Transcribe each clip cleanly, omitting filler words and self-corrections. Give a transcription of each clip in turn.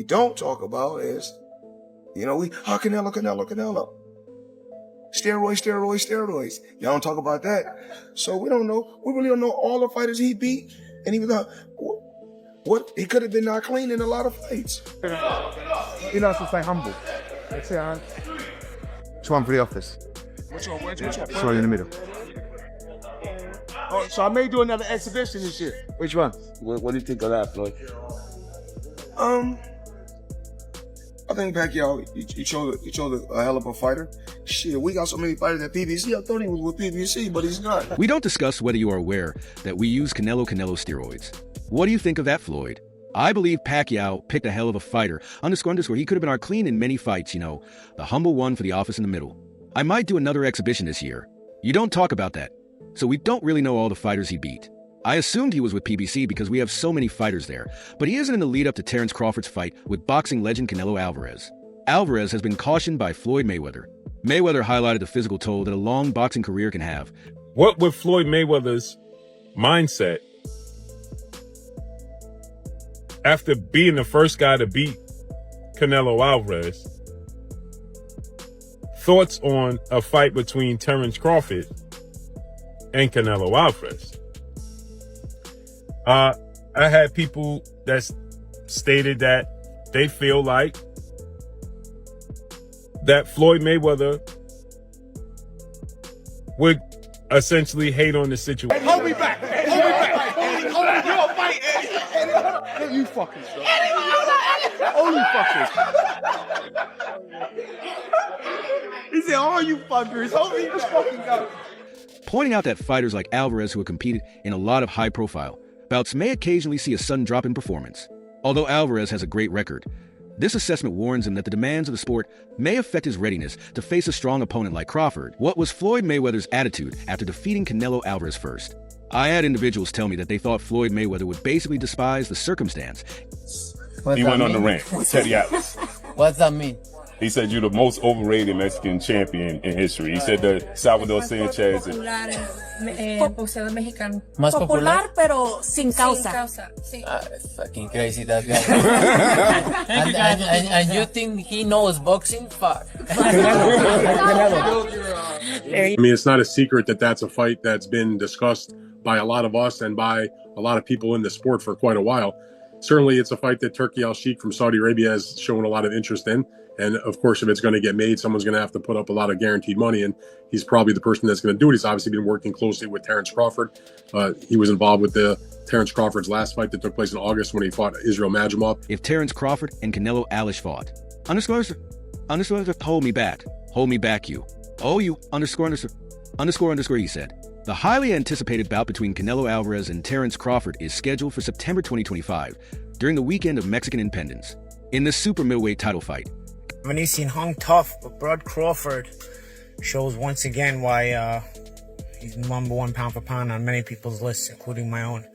don't talk about is, Canelo. Steroids. Y'all don't talk about that. So we don't know. We really don't know all the fighters he beat. And he was what he could have been not clean in a lot of fights. You're not supposed to stay humble. That's it, man. Which one for the office? Which one? Sorry, in the middle. Oh, so I may do another exhibition this year. Which one? What do you think of that, Floyd? I think Pacquiao, he chose a hell of a fighter. Shit, we got so many fighters at PBC. I thought he was with PBC, but he's not. We don't discuss whether you are aware that we use Canelo steroids. What do you think of that, Floyd? I believe Pacquiao picked a hell of a fighter. __, he could have been our clean in many fights, the humble one for the office in the middle. I might do another exhibition this year. You don't talk about that. So we don't really know all the fighters he beat. I assumed he was with PBC because we have so many fighters there, but he isn't in the lead up to Terence Crawford's fight with boxing legend Canelo Alvarez. Alvarez has been cautioned by Floyd Mayweather. Mayweather highlighted the physical toll that a long boxing career can have. What would Floyd Mayweather's mindset after being the first guy to beat Canelo Alvarez? Thoughts on a fight between Terence Crawford and Canelo Alvarez? I had people that stated that they feel like that Floyd Mayweather would essentially hate on the situation. Hold me back. You're fighting Eddie. You fucking stuff. All you fuckers. He said, all you fuckers. Hold me, just fucking go. Pointing out that fighters like Alvarez, who have competed in a lot of high-profile bouts, may occasionally see a sudden drop in performance. Although Alvarez has a great record, this assessment warns him that the demands of the sport may affect his readiness to face a strong opponent like Crawford. What was Floyd Mayweather's attitude after defeating Canelo Alvarez first? I had individuals tell me that they thought Floyd Mayweather would basically despise the circumstance. He went on the rant with Teddy Atlas. What's that mean? He said you're the most overrated Mexican champion in history. He said that Salvador Sanchez. Boxeador mexicano. Más Popular, pero sin causa. Sí. Fucking crazy, that guy. and you think he knows boxing? Fuck. I mean, it's not a secret that that's a fight that's been discussed by a lot of us and by a lot of people in the sport for quite a while. Certainly, it's a fight that Turki Al-Sheikh from Saudi Arabia has shown a lot of interest in. And of course, if it's going to get made, someone's going to have to put up a lot of guaranteed money. And he's probably the person that's going to do it. He's obviously been working closely with Terence Crawford. He was involved with Terence Crawford's last fight that took place in August when he fought Israel Madrimov. If Terence Crawford and Canelo Alvarez fought, hold me back, you. Oh, you, __, he said. The highly anticipated bout between Canelo Alvarez and Terence Crawford is scheduled for September 2025, during the weekend of Mexican Independence. In the super middleweight title fight, Venetian hung tough, but Bud Crawford shows once again why he's #1 pound for pound on many people's lists, including my own.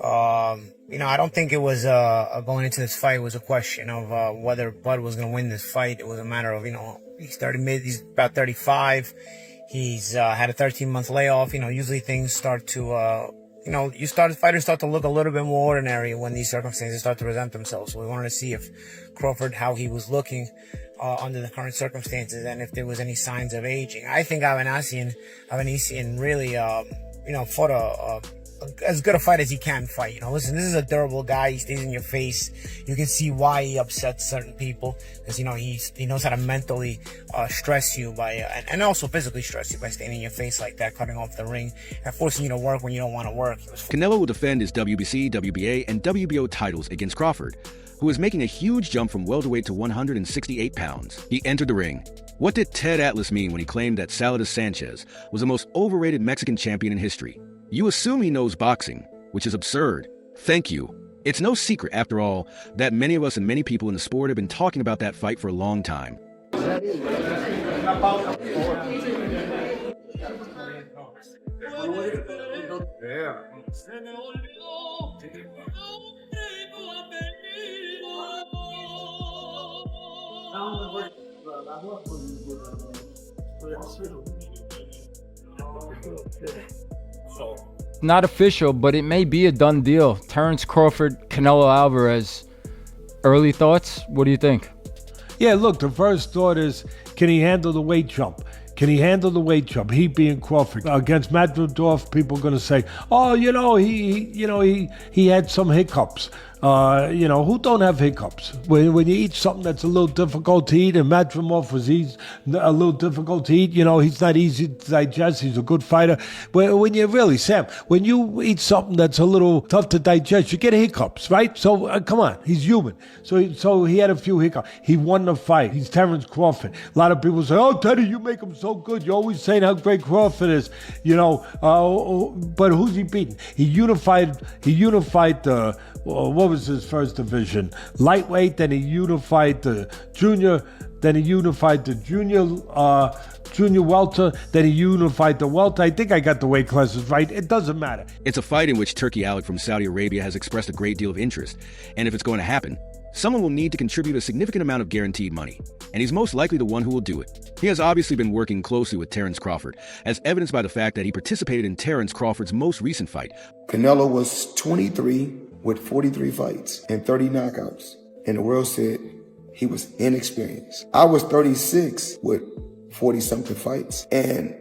I don't think it was going into this fight was a question of whether Bud was going to win this fight. It was a matter of, he's about 35. He's had a 13-month layoff. Usually things start to fighters start to look a little bit more ordinary when these circumstances start to present themselves. So we wanted to see if Crawford, how he was looking under the current circumstances, and if there was any signs of aging. I think Avanesian really, fought as good a fight as he can fight. Listen, this is a durable guy. He stays in your face. You can see why he upsets certain people because, he knows how to mentally stress you by, and also physically stress you by staying in your face like that, cutting off the ring and forcing you to work when you don't want to work. Canelo will defend his WBC, WBA, and WBO titles against Crawford, who is making a huge jump from welterweight to 168 pounds. He entered the ring. What did Ted Atlas mean when he claimed that Salvador Sanchez was the most overrated Mexican champion in history? You assume he knows boxing, which is absurd. Thank you. It's no secret, after all, that many of us and many people in the sport have been talking about that fight for a long time. Not official, but it may be a done deal. Terence Crawford, Canelo Alvarez. Early thoughts? What do you think? Yeah, look, the first thought is, can he handle the weight jump? Can he handle the weight jump? He being Crawford against Matvedorf, people are going to say, "Oh, he had some hiccups." Who don't have hiccups? When you eat something that's a little difficult to eat, and Matvedorf was a little difficult to eat. He's not easy to digest. He's a good fighter. But when you eat something that's a little tough to digest, you get hiccups, right? So come on, he's human. So he had a few hiccups. He won the fight. He's Terence Crawford. A lot of people say, "Oh, Teddy, you make him so good. You're always saying how great Crawford is." But who's he beating? He unified the. What was his first division? Lightweight. Then he unified the junior. Then he unified the junior welter. Then he unified the welter. I think I got the weight classes right. It doesn't matter. It's a fight in which Turkey Alec from Saudi Arabia has expressed a great deal of interest. And if it's going to happen, someone will need to contribute a significant amount of guaranteed money. And he's most likely the one who will do it. He has obviously been working closely with Terence Crawford, as evidenced by the fact that he participated in Terence Crawford's most recent fight. Canelo was 23 with 43 fights and 30 knockouts. And the world said he was inexperienced. I was 36 with 40-something fights. And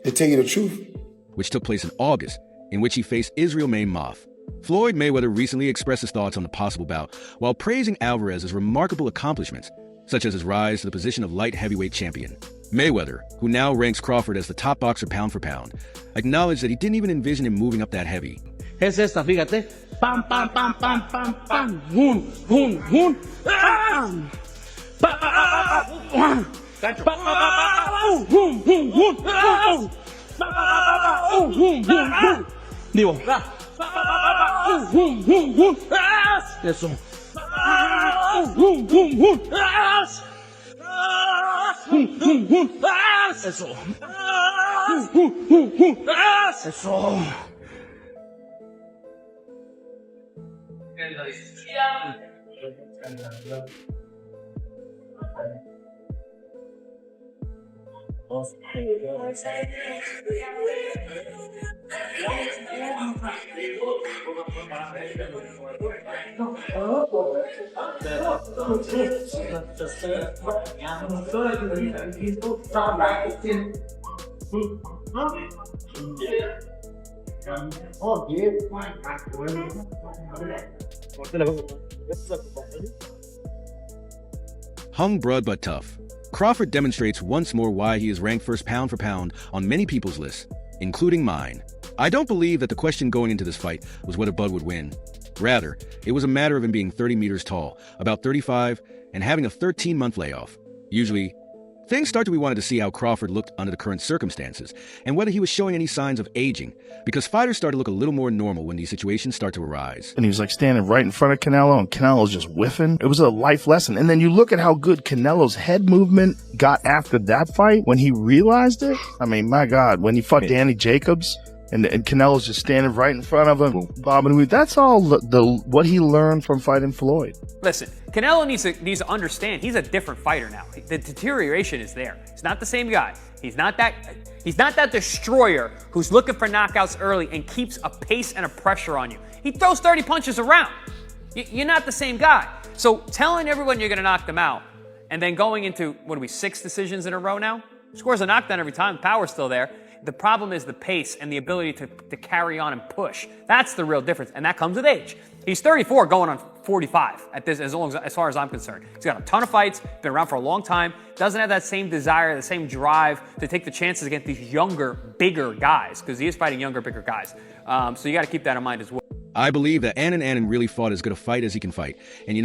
to tell you the truth, which took place in August, in which he faced Israel Mamov. Floyd Mayweather recently expressed his thoughts on the possible bout while praising Alvarez's remarkable accomplishments, such as his rise to the position of light heavyweight champion. Mayweather, who now ranks Crawford as the top boxer pound for pound, acknowledged that he didn't even envision him moving up that heavy. Es esta, fíjate. Pam, pam, pam, pam, pam, pam. Hun, hun, hun. Pam. Pa, pa, pa, pa, pa. Pa, pa, pa, pa. Hun, hun, hun. Pa, pa, pa, pa. Hun, hun, hun. Digo. Pa, pa, pa, pa. Hun, hun, hun. Eso. Hun, hun, hun. Hun, hun, hun. Eso. Hun, hun, hun. Eso. Hung broad but tough, Crawford demonstrates once more why he is ranked first pound for pound on many people's lists, including mine. I don't believe that the question going into this fight was whether Bud would win. Rather, it was a matter of him being 30 meters tall, about 35, and having a 13-month layoff. Usually, things start to be wanted to see how Crawford looked under the current circumstances, and whether he was showing any signs of aging, because fighters start to look a little more normal when these situations start to arise. And he was like standing right in front of Canelo, and Canelo's just whiffing. It was a life lesson. And then you look at how good Canelo's head movement got after that fight when he realized it. I mean, my God, when he fought Danny Jacobs, and Canelo's just standing right in front of him, bobbing and weaving. That's all what he learned from fighting Floyd. Listen, Canelo needs to understand he's a different fighter now. The deterioration is there. He's not the same guy. He's not that destroyer who's looking for knockouts early and keeps a pace and a pressure on you. He throws 30 punches around. You're not the same guy. So telling everyone you're going to knock them out and then going into, 6 decisions in a row now? Scores a knockdown every time. The power's still there. The problem is the pace and the ability to carry on and push. That's the real difference, and that comes with age. He's 34 going on 45 at this, as far as I'm concerned. He's got a ton of fights, been around for a long time, doesn't have that same desire, the same drive to take the chances against these younger, bigger guys, because he is fighting younger, bigger guys. So you got to keep that in mind as well. I believe that Annan really fought as good a fight as he can fight. And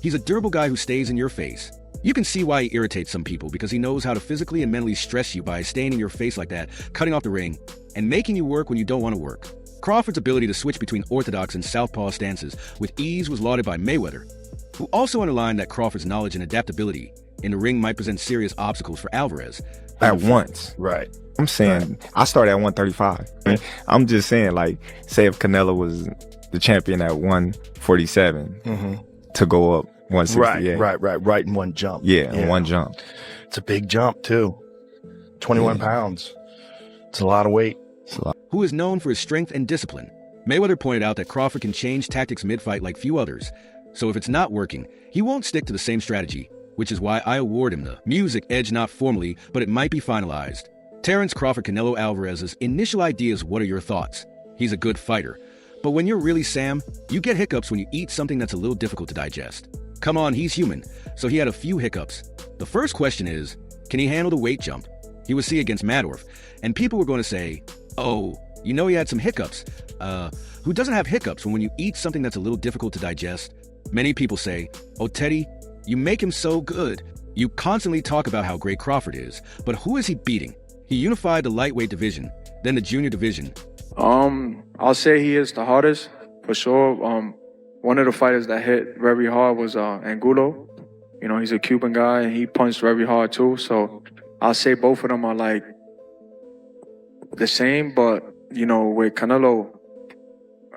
he's a durable guy who stays in your face. You can see why he irritates some people, because he knows how to physically and mentally stress you by staying in your face like that, cutting off the ring, and making you work when you don't want to work. Crawford's ability to switch between orthodox and southpaw stances with ease was lauded by Mayweather, who also underlined that Crawford's knowledge and adaptability in the ring might present serious obstacles for Alvarez. At once. Right. I'm saying, I started at 135. I'm just saying, say if Canelo was the champion at 147, to go up 168. Right in one jump. Yeah, in one jump. It's a big jump, too. 21 pounds. It's a lot of weight. Who is known for his strength and discipline. Mayweather pointed out that Crawford can change tactics mid-fight like few others, So if it's not working, he won't stick to the same strategy, which is why I award him the music edge, not formally, but it might be finalized. Terence Crawford, Canelo Alvarez's initial ideas. What are your thoughts? He's a good fighter. But when you're really Sam, you get hiccups when you eat something that's a little difficult to digest. Come on, he's human. So he had a few hiccups. The first question is, can he handle the weight jump? He was see against Madorf, and people were going to say, oh, you know he had some hiccups. Who doesn't have hiccups when you eat something that's a little difficult to digest? Many people say, oh, Teddy, you make him so good. You constantly talk about how great Crawford is, but who is he beating? He unified the lightweight division, then the junior division. I'll say he is the hardest, for sure. One of the fighters that hit very hard was Angulo. You know, he's a Cuban guy, and he punched very hard too. So I'll say both of them are like the same, but, you know, with Canelo,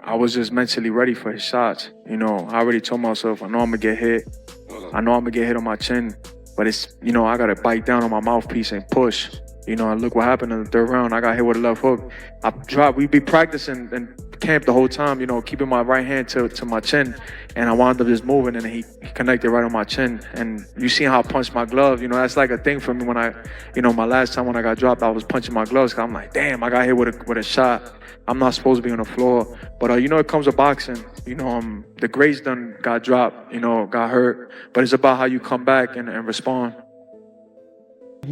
I was just mentally ready for his shots. You know, I already told myself, I know I'm gonna get hit. I know I'm gonna get hit on my chin, but it's, you know, I gotta bite down on my mouthpiece and push. You know, and look what happened in the third round. I got hit with a left hook. I dropped. We'd be practicing in camp the whole time, you know, keeping my right hand to my chin. And I wound up just moving, and he connected right on my chin. And you see how I punched my glove. You know, that's like a thing for me when I, you know, my last time when I got dropped, I was punching my gloves. Cause I'm like, damn, I got hit with a shot. I'm not supposed to be on the floor. But, you know, it comes with boxing. You know, the greats done got dropped, you know, got hurt. But it's about how you come back and respond.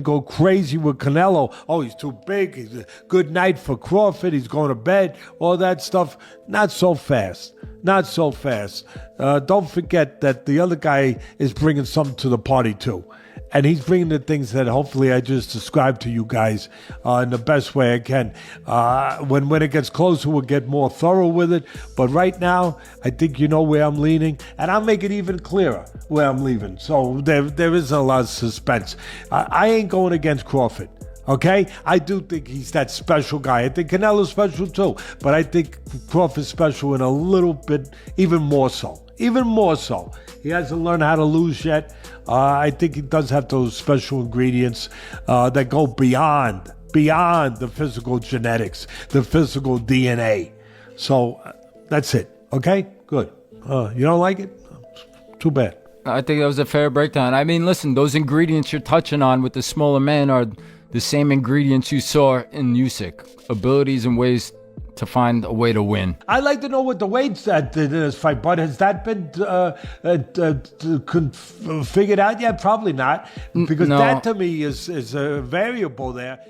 Go crazy with Canelo. Oh, he's too big. He's a good night for Crawford. He's going to bed. All that stuff. Not so fast. Not so fast. Don't forget that the other guy is bringing something to the party too. And he's bringing the things that hopefully I just described to you guys in the best way I can. When it gets closer, we'll get more thorough with it. But right now, I think you know where I'm leaning. And I'll make it even clearer where I'm leaving. So there isn't a lot of suspense. I ain't going against Crawford. Okay? I do think he's that special guy. I think Canelo's special too. But I think Crawford's special in a little bit, even more so. Even more so. He hasn't learned how to lose yet. I think he does have those special ingredients that go beyond the physical genetics, the physical DNA. So that's it. Okay? Good. You don't like it? Too bad. I think that was a fair breakdown. I mean, listen, those ingredients you're touching on with the smaller man are the same ingredients you saw in Usyk. Abilities and ways to find a way to win. I'd like to know what the weight's at in this fight, but has that been figured out yet? Probably not, because no. that to me is a variable there.